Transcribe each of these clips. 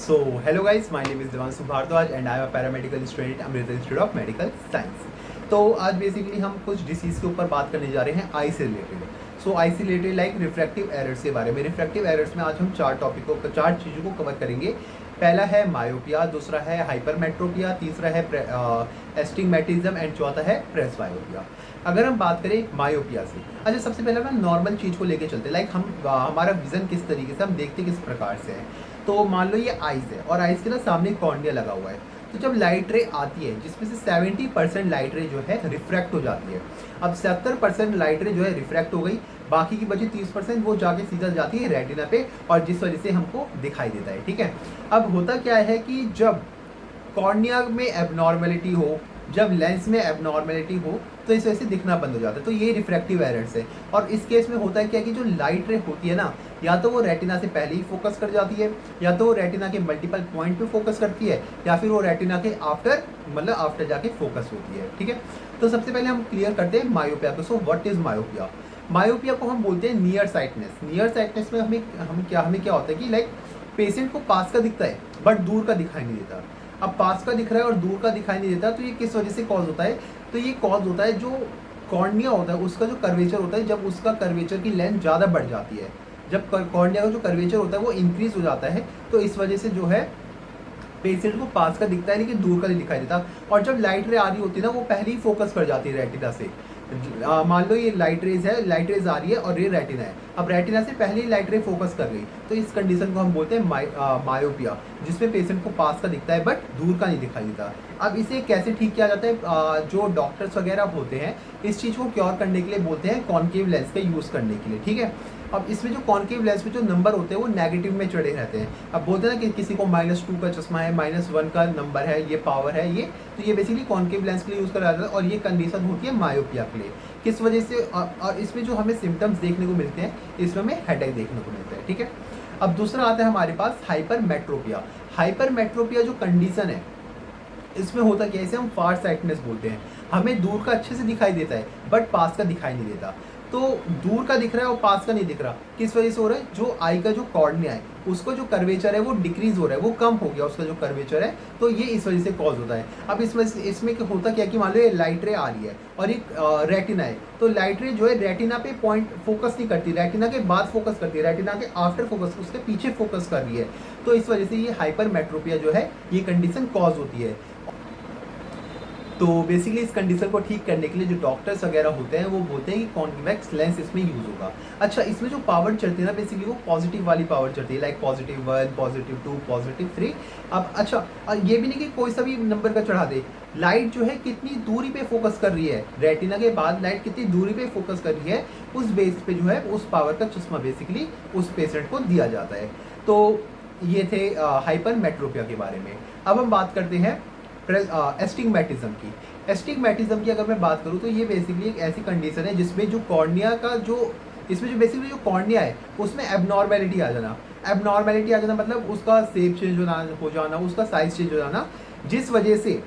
So, hello guys, my name is Devanshu Bhardwaj and I am a paramedical student at Amrita Institute of Medical Science. तो आज basically हम कुछ disease के ऊपर बात करने जा रहे हैं आई से रिलेटेड। सो आई से रिलेटेड लाइक रिफ्रैक्टिव एरर्स के बारे में। रिफ्रैक्टिव एरर्स में आज हम चार चीज़ों को कवर करेंगे। पहला है मायोपिया, दूसरा है हाइपरमेट्रोपिया, तीसरा है एस्टिग्मेटिज्म एंड चौथा है प्रेसबायोपिया। अगर हम बात करें मायोपिया से, अच्छा सबसे पहले हम नॉर्मल चीज़ को लेके चलते हैं। लाइक हम हमारा विज़न किस तरीके से हम देखते किस प्रकार से है। तो मान लो ये आइज़ है और आइज़ के ना सामने कॉर्निया लगा हुआ है। तो जब लाइट रे आती है जिसमें से 70% लाइट रे जो है रिफ्रैक्ट हो जाती है। अब 70% लाइट रे जो है रिफ्रैक्ट हो गई, बाकी की बची 30% वो जाके सीधा जाती है रेटिना पे और जिस वजह से हमको दिखाई देता है। ठीक है, अब होता क्या है कि जब कॉर्निया में एबनॉर्मेलिटी हो, जब लेंस में एबनॉर्मेलिटी हो, तो इस वजह से दिखना बंद हो जाता है। तो ये रिफ्रैक्टिव एरर्स है। और इस केस में होता है क्या कि जो लाइट रे होती है ना, या तो वो रेटिना से पहले ही फोकस कर जाती है, या तो वो रेटिना के मल्टीपल पॉइंट पे फोकस करती है, या फिर वो रेटिना के आफ्टर जाके फोकस होती है। ठीक है, तो सबसे पहले हम क्लियर करते हैं मायोपिया को। So what is myopia? Myopia को हम बोलते हैं नियर साइटनेस। नियर साइटनेस में हमें क्या होता है कि लाइक पेशेंट को पास का दिखता है बट दूर का दिखाई नहीं देता। अब पास का दिख रहा है और दूर का दिखाई नहीं देता, तो ये किस वजह से कॉज होता है? तो ये कॉज होता है जो कॉर्निया होता है उसका जो कर्वेचर होता है, जब उसका कर्वेचर की लेंथ ज़्यादा बढ़ जाती है, जब कॉर्निया का जो कर्वेचर होता है वो इंक्रीज हो जाता है, तो इस वजह से जो है पेशेंट को पास का दिखता है लेकिन दूर का नहीं दिखाई देता। और जब लाइट रे आ रही होती है ना, वो पहले ही फोकस कर जाती है रेटिना से। मान लो ये लाइट रेज है, लाइट रेज आ रही है और ये रेटिना है। अब रेटिना से पहले ही लाइट रे फोकस कर गई, तो इस कंडीशन को हम बोलते हैं मायोपिया, जिसमें पेशेंट को पास का दिखता है बट दूर का नहीं दिखाई देता। अब इसे कैसे ठीक किया जाता है? जो डॉक्टर्स वगैरह होते हैं इस चीज़ को क्योर करने के लिए बोलते हैं कॉन्केव लेंस का यूज़ करने के लिए। ठीक है, अब इसमें जो कॉन्केव लेंस में जो नंबर होते हैं वो नेगेटिव में चढ़े रहते हैं। अब बोलते हैं ना कि किसी को -2 का चश्मा है, -1 का नंबर है, ये पावर है ये, तो ये बेसिकली कॉन्केव लेंस के लिए यूज़ करा जाता है और ये कंडीशन होती है मायोपिया के लिए। किस वजह से? और इसमें जो हमें सिम्टम्स देखने को मिलते हैं, इसमें हमें हेडेक देखने को मिलता है। ठीक है, अब दूसरा आता है हमारे पास हाइपरमेट्रोपिया। हाइपरमेट्रोपिया जो कंडीशन है, इसमें होता क्या है, इसे हम फार साइटनेस बोलते हैं। हमें दूर का अच्छे से दिखाई देता है बट पास का दिखाई नहीं देता। तो दूर का दिख रहा है और पास का नहीं दिख रहा, किस वजह से हो रहा है? जो आई का जो कॉर्निया है उसको जो कर्वेचर है वो डिक्रीज हो रहा है, वो कम हो गया उसका जो कर्वेचर है, तो ये इस वजह से कॉज होता है। अब इसमें होता क्या कि मान लो ये लाइट रे आ रही है और एक रेटिना है, तो लाइट रे जो है रेटिना पे पॉइंट फोकस नहीं करती, रेटिना के बाद फोकस करती है, रेटिना के आफ्टर फोकस, उसके पीछे फोकस कर रही है। तो इस वजह से ये हाइपरमेट्रोपिया जो है ये कंडीशन कॉज होती है। तो बेसिकली इस कंडीशन को ठीक करने के लिए जो डॉक्टर्स वगैरह होते हैं वो बोलते हैं कि कॉन्वेक्स लेंस इसमें यूज़ होगा। अच्छा, इसमें जो पावर चढ़ती है ना, बेसिकली वो पॉजिटिव वाली पावर चढ़ती है, लाइक +1, +2, +3। अब अच्छा, ये भी नहीं कि कोई सा भी नंबर का चढ़ा दे। लाइट जो है कितनी दूरी पे फोकस कर रही है, रेटिना के बाद लाइट कितनी दूरी पे फोकस कर रही है, उस बेस पे जो है उस पावर का चश्मा बेसिकली उस पेशेंट को दिया जाता है। तो ये थे हाइपरमेट्रोपिया के बारे में। अब हम बात करते हैं एस्टिग्मेटिज्म की। एस्टिग्मेटिज्म की अगर मैं बात करूँ तो ये बेसिकली एक ऐसी कंडीशन है जिसमें जो कॉर्निया का जो इसमें जो बेसिकली जो कॉर्निया है उसमें एबनॉर्मेलिटी आ जाना। एबनॉर्मेलिटी आ जाना मतलब उसका शेप चेंज हो जाना, उसका साइज चेंज हो जाना, जिस वजह से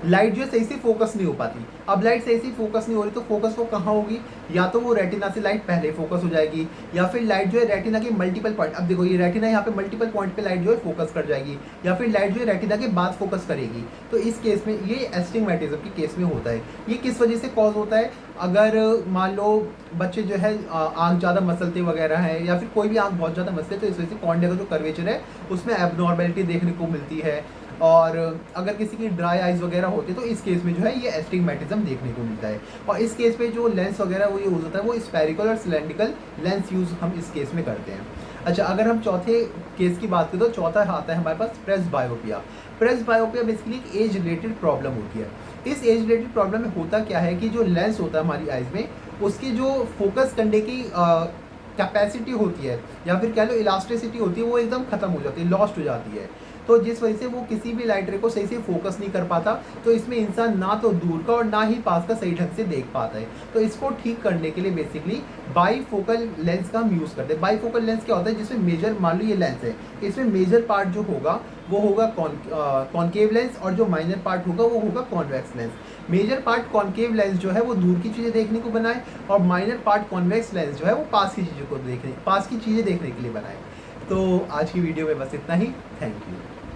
लाइट जो है सही से फोकस नहीं हो पाती। अब लाइट सही से फोकस नहीं हो रही तो फोकस वो कहाँ होगी? या तो वो रेटिना से लाइट पहले फोकस हो जाएगी, या फिर लाइट जो है रेटिना के मल्टीपल पॉइंट, अब देखो ये रेटिना यहाँ पे मल्टीपल पॉइंट पे लाइट जो है फोकस कर जाएगी, या फिर लाइट जो है रेटिना के बाद फोकस करेगी। तो इस केस में ये एस्टिग्मेटिज्म के केस में होता है। ये किस वजह से कॉज होता है? अगर मान लो बच्चे जो है आँख ज़्यादा मसलते वगैरह है, या फिर कोई भी आँख बहुत ज़्यादा मसले, तो इस वजह से कॉर्निया का जो कर्वेचर है उसमें एबनॉर्मेलिटी देखने को मिलती है। और अगर किसी की ड्राई आइज वगैरह होती है तो इस केस में जो है ये एस्टिग्मेटिज्म देखने को मिलता है। और इस केस में जो लेंस वगैरह वो यूज़ होता है वो स्फेरिकल और सिलेंड्रिकल लेंस यूज़ हम इस केस में करते हैं। अच्छा, अगर हम चौथे केस की बात करें तो चौथा आता है हमारे पास प्रेसबायोपिया। प्रेसबायोपिया बेसिकली एक एज रिलेटेड प्रॉब्लम होती है। इस एज रिलेटेड प्रॉब्लम में होता क्या है कि जो लेंस होता है हमारी आइज में, उसकी जो फोकस करने की कैपेसिटी होती है, या फिर कह लो इलास्टिसिटी होती है, वो एकदम खत्म हो जाती है, लॉस्ट हो जाती है। तो जिस वजह से वो किसी भी लाइट रे को सही से फोकस नहीं कर पाता, तो इसमें इंसान ना तो दूर का और ना ही पास का सही ढंग से देख पाता है। तो इसको ठीक करने के लिए बेसिकली बाईफोकल लेंस का हम यूज़ करते हैं। बाईफोकल लेंस क्या होता है? जिसमें मेजर, मान लो ये लेंस है, इसमें मेजर पार्ट जो होगा वो होगा कॉन्केव लेंस, और जो माइनर पार्ट होगा वो होगा convex lens. Major part concave lens जो है वो दूर की चीज़ें देखने को बनाए, और माइनर पार्ट कॉन्वेक्स लेंस जो है वो पास की चीज़ें देखने के लिए बनाए। तो आज की वीडियो में बस इतना ही। Thank you.